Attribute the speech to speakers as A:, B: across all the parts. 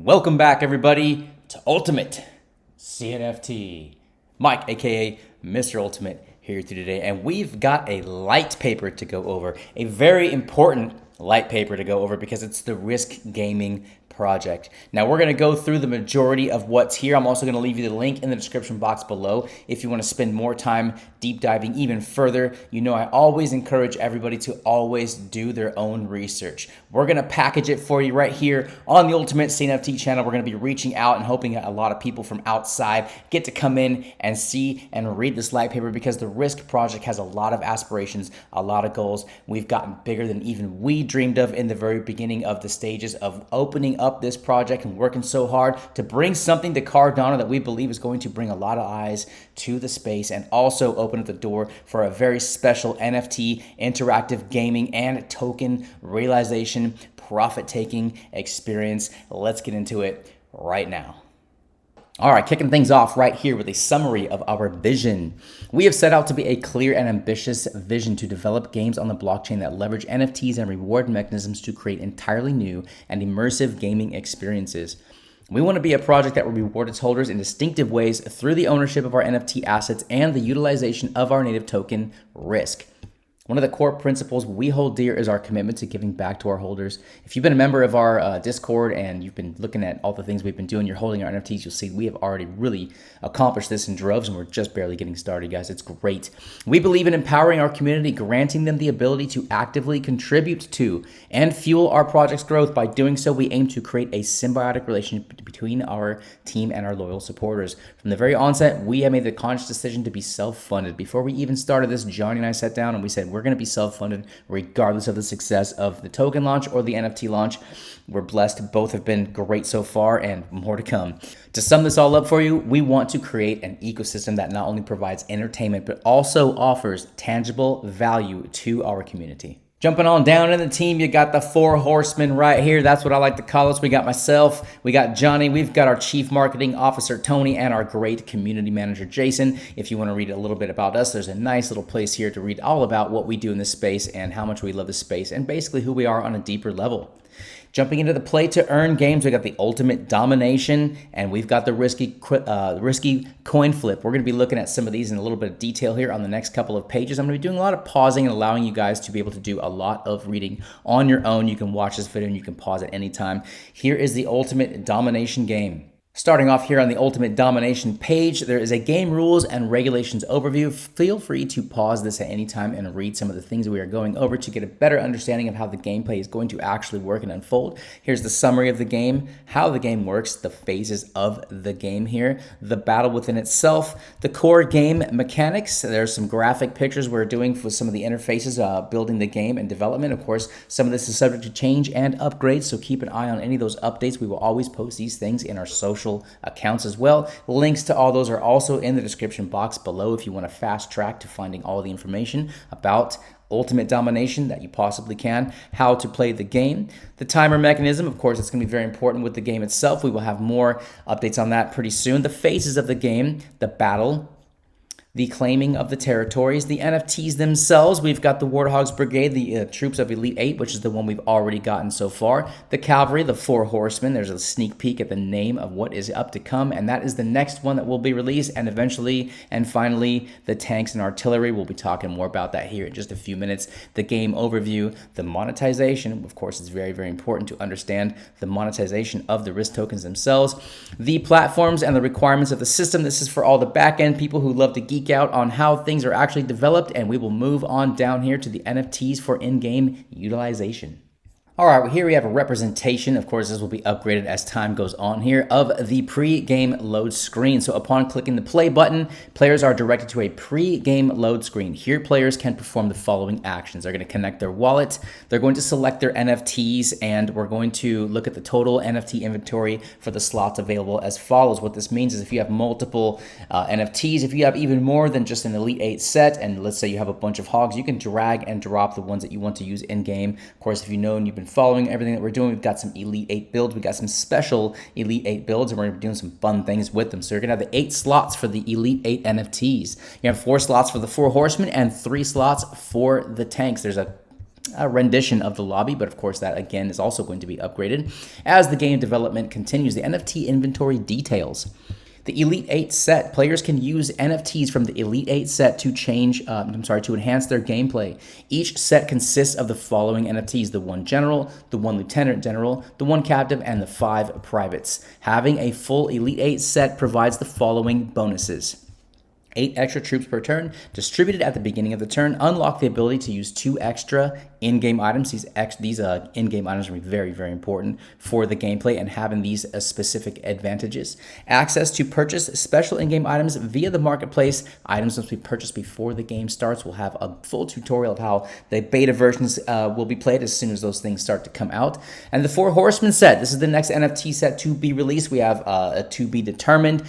A: Welcome back, everybody, to Ultimate CNFT. Mike, aka Mr. Ultimate, here today, and we've got a light paper to go over. A very important light paper to go over because it's the Risk Gaming project. Now we're going to go through the majority of what's here. I'm also going to leave you the link in the description box below if you want to spend more time deep diving even further. You know, I always encourage everybody to always do their own research. We're going to package it for you right here on the Ultimate CNFT channel. We're going to be reaching out and hoping that a lot of people from outside get to come in and see and read this light paper because the Risk project has a lot of aspirations, a lot of goals. We've gotten bigger than even we dreamed of in the very beginning of the stages of opening up this project and working so hard to bring something to Cardano that we believe is going to bring a lot of eyes to the space and also open up the door for a very special NFT interactive gaming and token realization profit-taking experience. Let's get into it right now. All right, kicking things off right here with a summary of our vision. We have set out to be a clear and ambitious vision to develop games on the blockchain that leverage NFTs and reward mechanisms to create entirely new and immersive gaming experiences. We want to be a project that will reward its holders in distinctive ways through the ownership of our NFT assets and the utilization of our native token, Risk. One of the core principles we hold dear is our commitment to giving back to our holders. If you've been a member of our Discord and you've been looking at all the things we've been doing, you're holding our NFTs, you'll see we have already really accomplished this in droves and we're just barely getting started, guys. It's great. We believe in empowering our community, granting them the ability to actively contribute to and fuel our project's growth. By doing so, we aim to create a symbiotic relationship between our team and our loyal supporters. From the very onset, we have made the conscious decision to be self-funded. Before we even started this, Johnny and I sat down and we said, we're going to be self-funded regardless of the success of the token launch or the NFT launch. We're blessed. Both have been great so far and more to come. To sum this all up for you, we want to create an ecosystem that not only provides entertainment, but also offers tangible value to our community. Jumping on down in the team, you got the four horsemen right here. That's what I like to call us. We got myself, we got Johnny, we've got our chief marketing officer, Tony, and our great community manager, Jason. If you want to read a little bit about us, there's a nice little place here to read all about what we do in this space and how much we love this space and basically who we are on a deeper level. Jumping into the play to earn games, we got the Ultimate Domination, and we've got the risky coin flip. We're going to be looking at some of these in a little bit of detail here on the next couple of pages. I'm going to be doing a lot of pausing and allowing you guys to be able to do a lot of reading on your own. You can watch this video and you can pause at any time. Here is the Ultimate Domination game. Starting off here on the Ultimate Domination page, there is a game rules and regulations overview. Feel free to pause this at any time and read some of the things we are going over to get a better understanding of how the gameplay is going to actually work and unfold. Here's the summary of the game, how the game works, the phases of the game here, the battle within itself, the core game mechanics. There's some graphic pictures we're doing for some of the interfaces, building the game and development. Of course, some of this is subject to change and upgrades, so keep an eye on any of those updates. We will always post these things in our social accounts as well. Links to all those are also in the description box below if you want to fast track to finding all the information about Ultimate Domination that you possibly can, how to play the game. The timer mechanism, of course, it's going to be very important with the game itself. We will have more updates on that pretty soon. The phases of the game, the battle, the claiming of the territories, the NFTs themselves. We've got the Warthogs Brigade, the troops of Elite 8, which is the one we've already gotten so far. The Cavalry, the Four Horsemen. There's a sneak peek at the name of what is up to come, and that is the next one that will be released. And eventually, and finally, the Tanks and Artillery. We'll be talking more about that here in just a few minutes. The game overview, the monetization. Of course, it's very, very important to understand the monetization of the Risk tokens themselves. The platforms and the requirements of the system. This is for all the back-end people who love to geek out on how things are actually developed, and we will move on down here to the NFTs for in-game utilization. All right, here we have a representation. Of course, this will be upgraded as time goes on here of the pre-game load screen. So upon clicking the play button, players are directed to a pre-game load screen. Here, players can perform the following actions. They're going to connect their wallet. They're going to select their NFTs, and we're going to look at the total NFT inventory for the slots available as follows. What this means is if you have multiple NFTs, if you have even more than just an Elite 8 set, and let's say you have a bunch of hogs, you can drag and drop the ones that you want to use in-game. Of course, if you know and you've been following everything that we're doing, we've got some Elite 8 builds, we've got some special Elite 8 builds, and we're going to be doing some fun things with them. So you're going to have the 8 slots for the Elite 8 NFTs. You have 4 slots for the 4 Horsemen and 3 slots for the Tanks. There's a rendition of the lobby, but of course that again is also going to be upgraded. As the game development continues, the NFT inventory details. The Elite 8 set, players can use NFTs from the Elite 8 set to to enhance their gameplay. Each set consists of the following NFTs: the 1 General, the 1 Lieutenant General, the 1 Captive, and the 5 Privates. Having a full Elite 8 set provides the following bonuses: 8 extra troops per turn, distributed at the beginning of the turn. Unlock the ability to use 2 extra in-game items. These in-game items are going to be very, very important for the gameplay and having these specific advantages. Access to purchase special in-game items via the marketplace. Items must be purchased before the game starts. We'll have a full tutorial of how the beta versions will be played as soon as those things start to come out. And the 4 Horsemen set. This is the next NFT set to be released. We have a to be determined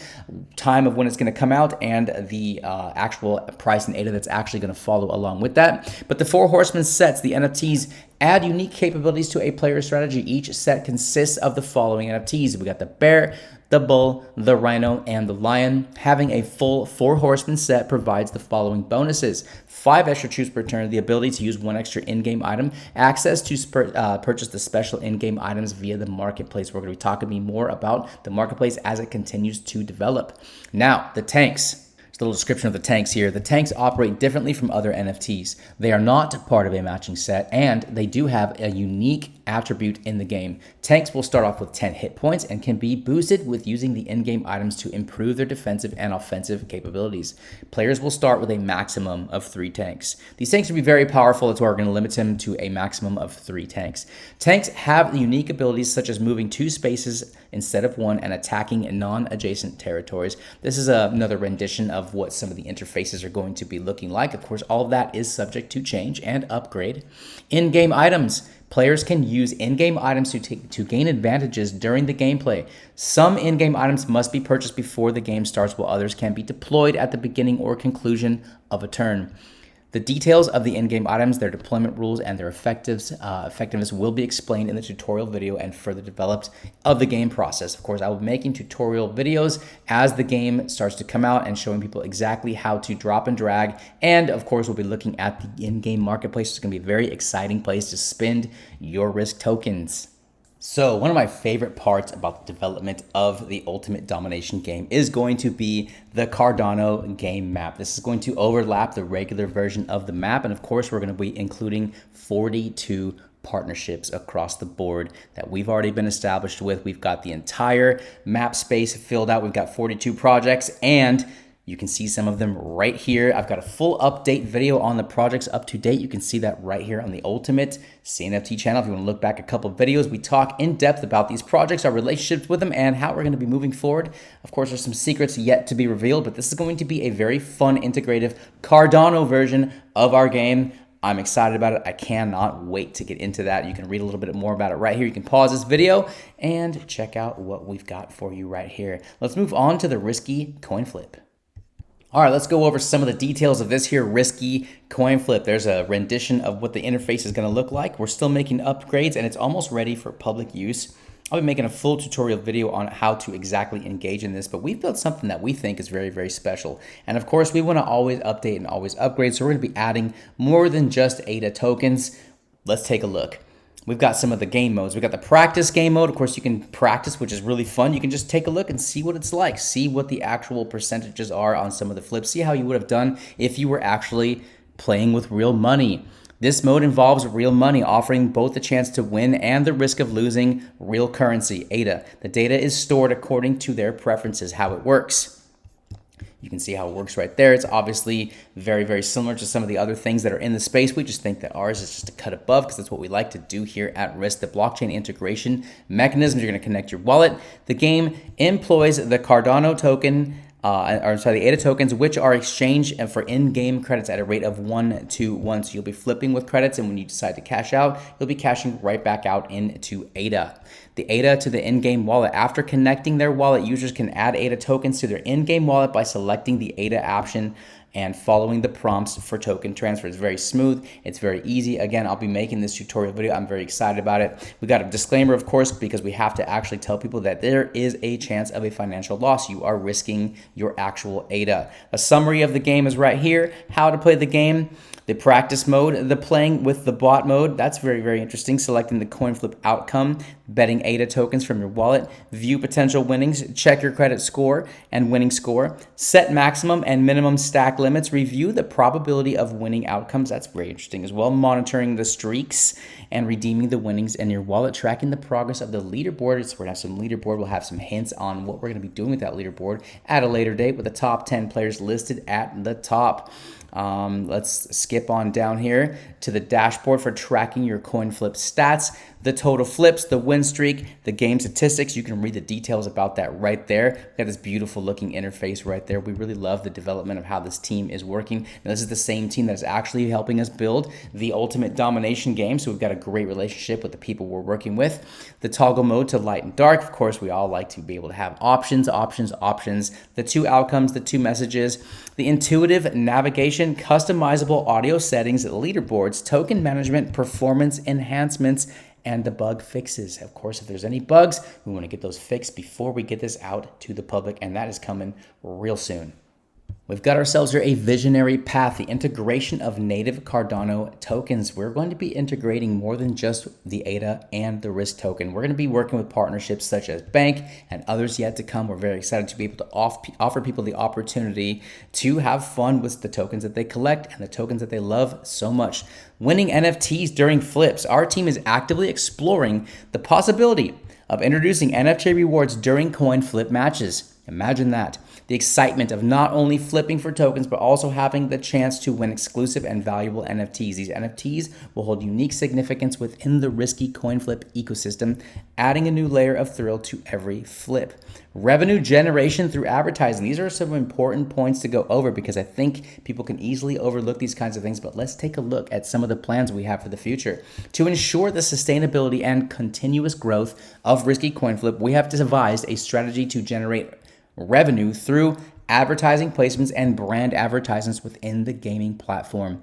A: time of when it's going to come out and the actual price and ADA that's actually going to follow along with that. But the 4 Horsemen sets, the NFTs, add unique capabilities to a player's strategy. Each set consists of the following NFTs. We got the bear, the bull, the rhino, and the lion. Having a full 4 Horsemen set provides the following bonuses: 5 extra troops per turn, the ability to use 1 extra in-game item, access to purchase the special in-game items via the marketplace. We're going to be talking more about the marketplace as it continues to develop. Now, the tanks. A little description of the tanks here. The tanks operate differently from other NFTs. They are not part of a matching set, and they do have a unique attribute in the game. Tanks will start off with 10 hit points and can be boosted with using the in-game items to improve their defensive and offensive capabilities. Players will start with a maximum of 3 tanks. These tanks will be very powerful. That's why we're going to limit them to a maximum of 3 tanks. Tanks have unique abilities such as moving 2 spaces instead of 1 and attacking non-adjacent territories. This is another rendition of what some of the interfaces are going to be looking like. Of course, all of that is subject to change and upgrade. In-game items. Players can use in-game items to gain advantages during the gameplay. Some in-game items must be purchased before the game starts, while others can be deployed at the beginning or conclusion of a turn. The details of the in-game items, their deployment rules, and their effectiveness will be explained in the tutorial video and further developed of the game process. Of course, I will be making tutorial videos as the game starts to come out and showing people exactly how to drop and drag. And of course, we'll be looking at the in-game marketplace. It's going to be a very exciting place to spend your Risk tokens. So one of my favorite parts about the development of the Ultimate Domination game is going to be the Cardano game map. This is going to overlap the regular version of the map. And of course, we're going to be including 42 partnerships across the board that we've already been established with. We've got the entire map space filled out. We've got 42 projects, and you can see some of them right here. I've got a full update video on the projects up to date. You can see that right here on the Ultimate CNFT channel. If you want to look back a couple of videos, we talk in depth about these projects, our relationships with them, and how we're going to be moving forward. Of course, there's some secrets yet to be revealed, but this is going to be a very fun, integrative Cardano version of our game. I'm excited about it. I cannot wait to get into that. You can read a little bit more about it right here. You can pause this video and check out what we've got for you right here. Let's move on to the risky coin flip. All right, let's go over some of the details of this here risky coin flip. There's a rendition of what the interface is going to look like. We're still making upgrades, and it's almost ready for public use. I'll be making a full tutorial video on how to exactly engage in this, but we've built something that we think is very, very special. And of course, we want to always update and always upgrade, so we're going to be adding more than just ADA tokens. Let's take a look. We've got some of the game modes. We've got the practice game mode. Of course, you can practice, which is really fun. You can just take a look and see what it's like. See what the actual percentages are on some of the flips. See how you would have done if you were actually playing with real money. This mode involves real money, offering both the chance to win and the risk of losing real currency, ADA. The data is stored according to their preferences. How it works. You can see how it works right there. It's obviously very, very similar to some of the other things that are in the space. We just think that ours is just a cut above because that's what we like to do here at Risk. The blockchain integration mechanisms, you're going to connect your wallet. The game employs the Cardano token, the ADA tokens, which are exchanged for in-game credits at a rate of 1-to-1. So you'll be flipping with credits, and when you decide to cash out, you'll be cashing right back out into ADA. The ADA to the in-game wallet. After connecting their wallet, users can add ADA tokens to their in-game wallet by selecting the ADA option and following the prompts for token transfer. It's very smooth. It's very easy. Again, I'll be making this tutorial video. I'm very excited about it. We got a disclaimer, of course, because we have to actually tell people that there is a chance of a financial loss. You are risking your actual ADA. A summary of the game is right here. How to play the game. The practice mode, the playing with the bot mode, that's very, very interesting. Selecting the coin flip outcome, betting ADA tokens from your wallet, view potential winnings, check your credit score and winning score, set maximum and minimum stack limits, review the probability of winning outcomes, that's very interesting as well, monitoring the streaks and redeeming the winnings in your wallet, tracking the progress of the leaderboard. So we're gonna have some leaderboard, we'll have some hints on what we're gonna be doing with that leaderboard at a later date with the top 10 players listed at the top. Let's skip on down here to the dashboard for tracking your coin flip stats, the total flips, the win streak, the game statistics. You can read the details about that right there. We got this beautiful looking interface right there. We really love the development of how this team is working. Now, this is the same team that is actually helping us build the Ultimate Domination game, so we've got a great relationship with the people we're working with. The toggle mode to light and dark. Of course, we all like to be able to have options. The 2 outcomes, the 2 messages, the intuitive navigation, customizable audio settings, leaderboards, token management, performance enhancements, and the bug fixes. Of course, if there's any bugs, we want to get those fixed before we get this out to the public, and that is coming real soon. We've got ourselves here a visionary path, the integration of native Cardano tokens. We're going to be integrating more than just the ADA and the risk token. We're going to be working with partnerships such as Bank and others yet to come. We're very excited to be able to offer people the opportunity to have fun with the tokens that they collect and the tokens that they love so much. Winning NFTs during flips. Our team is actively exploring the possibility of introducing NFT rewards during coin flip matches. Imagine that. The excitement of not only flipping for tokens, but also having the chance to win exclusive and valuable NFTs. These NFTs will hold unique significance within the risky coin flip ecosystem, adding a new layer of thrill to every flip. Revenue generation through advertising. These are some important points to go over because I think people can easily overlook these kinds of things, but let's take a look at some of the plans we have for the future. To ensure the sustainability and continuous growth of risky coin flip, we have devised a strategy to generate revenue through advertising placements and brand advertisements within the gaming platform.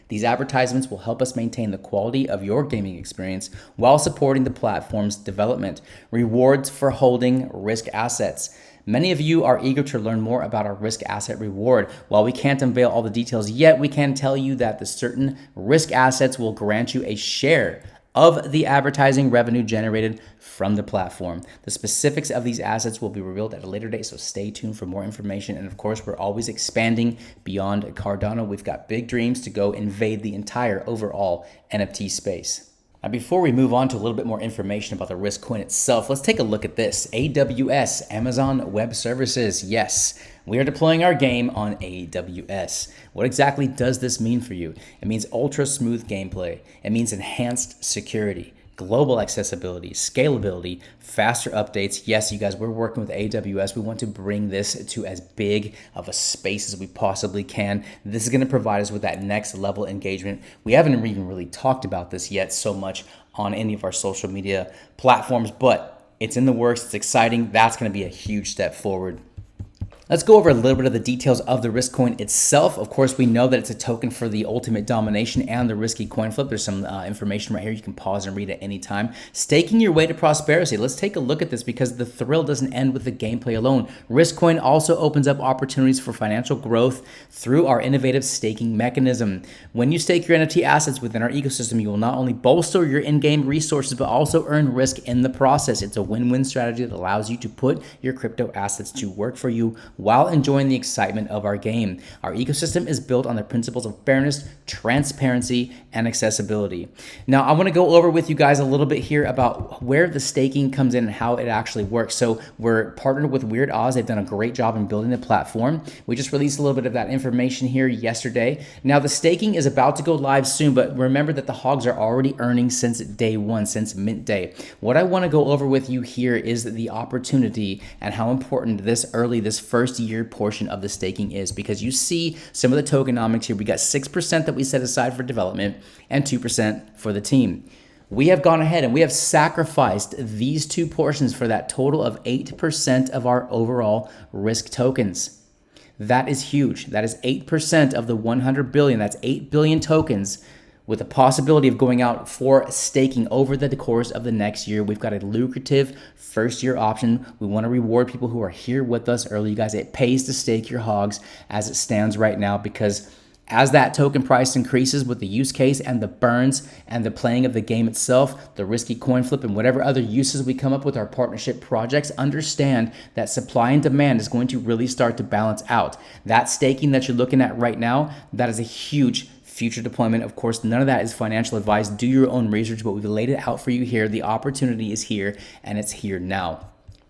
A: These advertisements will help us maintain the quality of your gaming experience while supporting the platform's development. Rewards for holding risk assets. Many of you are eager to learn more about our risk asset reward. While we can't unveil all the details yet, we can tell you that the certain risk assets will grant you a share of the advertising revenue generated from the platform. The specifics of these assets will be revealed at a later date, so stay tuned for more information. And of course, we're always expanding beyond Cardano. We've got big dreams to go invade the entire overall NFT space. Now, before we move on to a little bit more information about the Risk coin itself, let's take a look at this. AWS, Amazon Web Services. Yes, we are deploying our game on AWS. What exactly does this mean for you? It means ultra smooth gameplay. It means enhanced security, global accessibility, scalability, faster updates. Yes, you guys, we're working with AWS. We want to bring this to as big of a space as we possibly can. This is going to provide us with that next level engagement. We haven't even really talked about this yet so much on any of our social media platforms, but it's in the works. It's exciting. That's going to be a huge step forward. Let's go over a little bit of the details of the Risk coin itself. Of course, we know that it's a token for the Ultimate Domination and the risky coin flip. There's some information right here. You can pause and read at any time. Staking your way to prosperity. Let's take a look at this because the thrill doesn't end with the gameplay alone. Risk coin also opens up opportunities for financial growth through our innovative staking mechanism. When you stake your NFT assets within our ecosystem, you will not only bolster your in-game resources, but also earn risk in the process. It's a win-win strategy that allows you to put your crypto assets to work for you while enjoying the excitement of our game. Our ecosystem is built on the principles of fairness, transparency, and accessibility. Now, I want to go over with you guys a little bit here about where the staking comes in and how it actually works. So we're partnered with Weird Oz. They've done a great job in building the platform. We just released a little bit of that information here yesterday. Now, the staking is about to go live soon, but remember that the hogs are already earning since day one, since mint day. What I want to go over with you here is the opportunity and how important this first year portion of the staking is, because you see some of the tokenomics here. We got 6% that we set aside for development and 2% for the team. We have gone ahead and we have sacrificed these two portions for that total of 8% of our overall risk tokens. That is huge. That is 8% of the 100 billion. That's 8 billion tokens with a possibility of going out for staking over the course of the next year. We've got a lucrative first year option. We want to reward people who are here with us early. You guys, it pays to stake your hogs as it stands right now, because as that token price increases with the use case and the burns and the playing of the game itself, the risky coin flip and whatever other uses we come up with our partnership projects, understand that supply and demand is going to really start to balance out. That staking that you're looking at right now, that is a huge future deployment. Of course, none of that is financial advice. Do your own research, but we've laid it out for you here. The opportunity is here, and it's here now.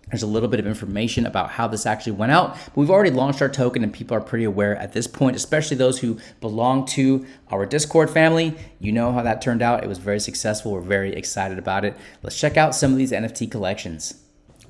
A: There's a little bit of information about how this actually went out. But we've already launched our token, and people are pretty aware at this point, especially those who belong to our Discord family. You know how that turned out. It was very successful. We're very excited about it. Let's check out some of these NFT collections.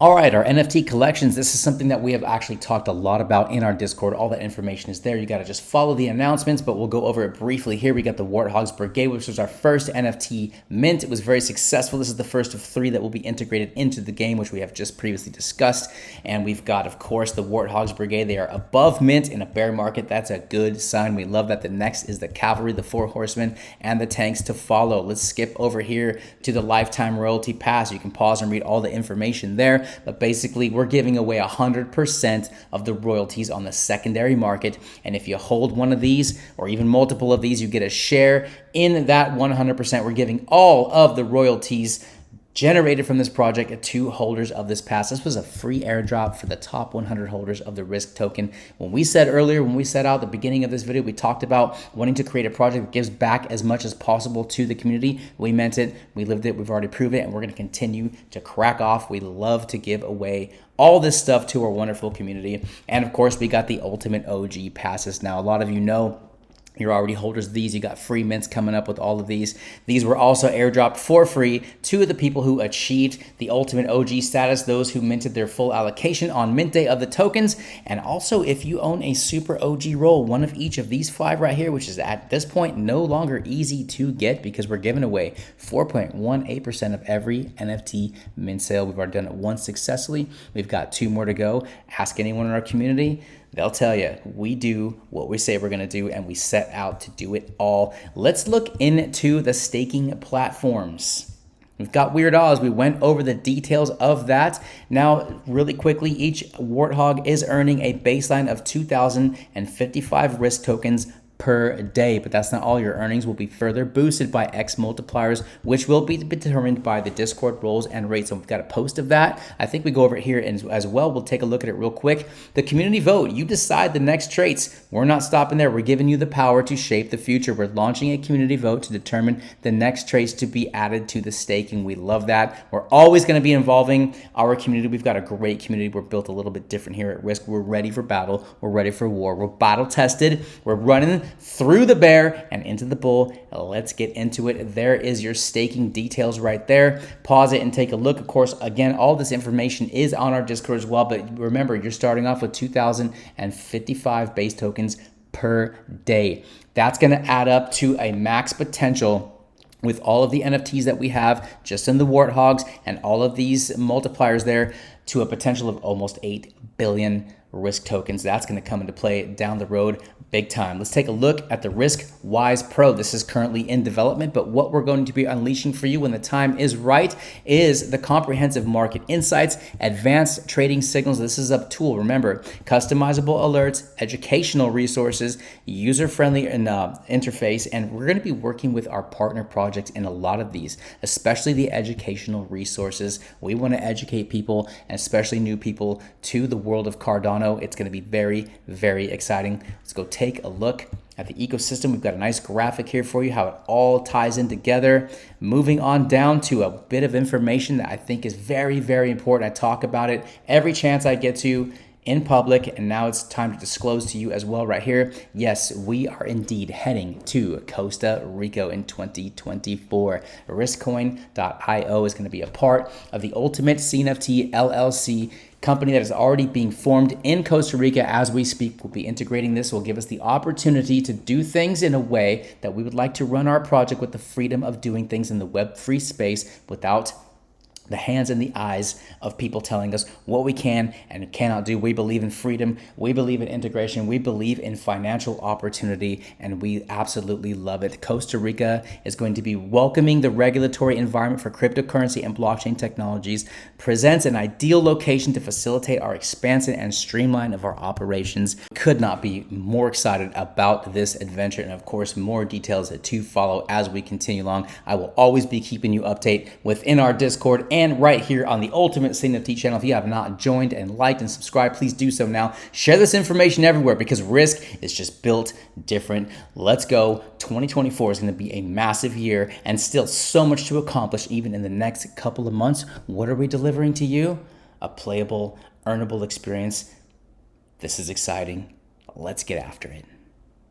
A: All right, our NFT collections, this is something that we have actually talked a lot about in our Discord. All that information is there. You got to just follow the announcements, but we'll go over it briefly here. We got the Warthogs Brigade, which was our first NFT mint. It was very successful. This is the first of 3 that will be integrated into the game, which we have just previously discussed. And we've got, of course, the Warthogs Brigade. They are above mint in a bear market. That's a good sign. We love that. The next is the Cavalry, the 4 Horsemen, and the tanks to follow. Let's skip over here to the Lifetime Royalty Pass. You can pause and read all the information there. But basically, we're giving away 100% of the royalties on the secondary market. And if you hold one of these or even multiple of these, you get a share in that 100%. We're giving all of the royalties generated from this project to holders of this pass. This was a free airdrop for the top 100 holders of the Risk token. When we said earlier, when we set out the beginning of this video, we talked about wanting to create a project that gives back as much as possible to the community. We meant it, we lived it, we've already proved it, and we're going to continue to crack off. We love to give away all this stuff to our wonderful community. And of course, we got the Ultimate OG passes. Now, a lot of you know, you're already holders of these. You got free mints coming up with all of these. These were also airdropped for free to the people who achieved the Ultimate OG status, those who minted their full allocation on mint day of the tokens. And also, if you own a Super OG roll, one of each of these 5 right here, which is at this point no longer easy to get because we're giving away 4.18% of every NFT mint sale. We've already done it once successfully. We've got 2 more to go. Ask anyone in our community. They'll tell you, we do what we say we're going to do, and we set out to do it all. Let's look into the staking platforms. We've got Weird Oz. We went over the details of that. Now, really quickly, each Warthog is earning a baseline of 2,055 Risk tokens per day, but that's not all. Your earnings will be further boosted by X multipliers, which will be determined by the Discord roles and rates. And we've got a post of that. I think we go over it here as well. We'll take a look at it real quick. The community vote, you decide the next traits. We're not stopping there. We're giving you the power to shape the future. We're launching a community vote to determine the next traits to be added to the staking. We love that. We're always going to be involving our community. We've got a great community. We're built a little bit different here at Risk. We're ready for battle. We're ready for war. We're battle tested. We're running through the bear and into the bull. Let's get into it. There is your staking details right there. Pause it and take a look. Of course, again, all this information is on our Discord as well, but remember, you're starting off with 2,055 base tokens per day. That's going to add up to a max potential with all of the NFTs that we have just in the Warthogs and all of these multipliers there to a potential of almost 8 billion Risk tokens. That's going to come into play down the road big time. Let's take a look at the Risk Wise Pro. This is currently in development, but what we're going to be unleashing for you when the time is right is the comprehensive market insights, advanced trading signals. This is a tool. Remember, customizable alerts, educational resources, user-friendly interface, and we're going to be working with our partner projects in a lot of these, especially the educational resources. We want to educate people, and especially new people, to the world of Cardano. It's going to be very, very exciting. Let's go take a look at the ecosystem. We've got a nice graphic here for you, how it all ties in together. Moving on down to a bit of information that I think is very, very important. I talk about it every chance I get to in public, and now it's time to disclose to you as well right here. Yes, we are indeed heading to Costa Rica in 2024. Riskcoin.io is going to be a part of the Ultimate CNFT LLC company that is already being formed in Costa Rica as we speak. We'll be integrating this. Will give us the opportunity to do things in a way that we would like to run our project with the freedom of doing things in the Web3 space without the hands and the eyes of people telling us what we can and cannot do. We believe in freedom. We believe in integration. We believe in financial opportunity, and we absolutely love it. Costa Rica is going to be welcoming the regulatory environment for cryptocurrency and blockchain technologies, presents an ideal location to facilitate our expansion and streamline of our operations. Could not be more excited about this adventure, and of course, more details to follow as we continue along. I will always be keeping you updated within our Discord and right here on the Ultimate CNFT channel. If you have not joined and liked and subscribed, please do so now. Share this information everywhere because risk is just built different. Let's go. 2024 is going to be a massive year and still so much to accomplish even in the next couple of months. What are we delivering to you? A playable, earnable experience. This is exciting. Let's get after it.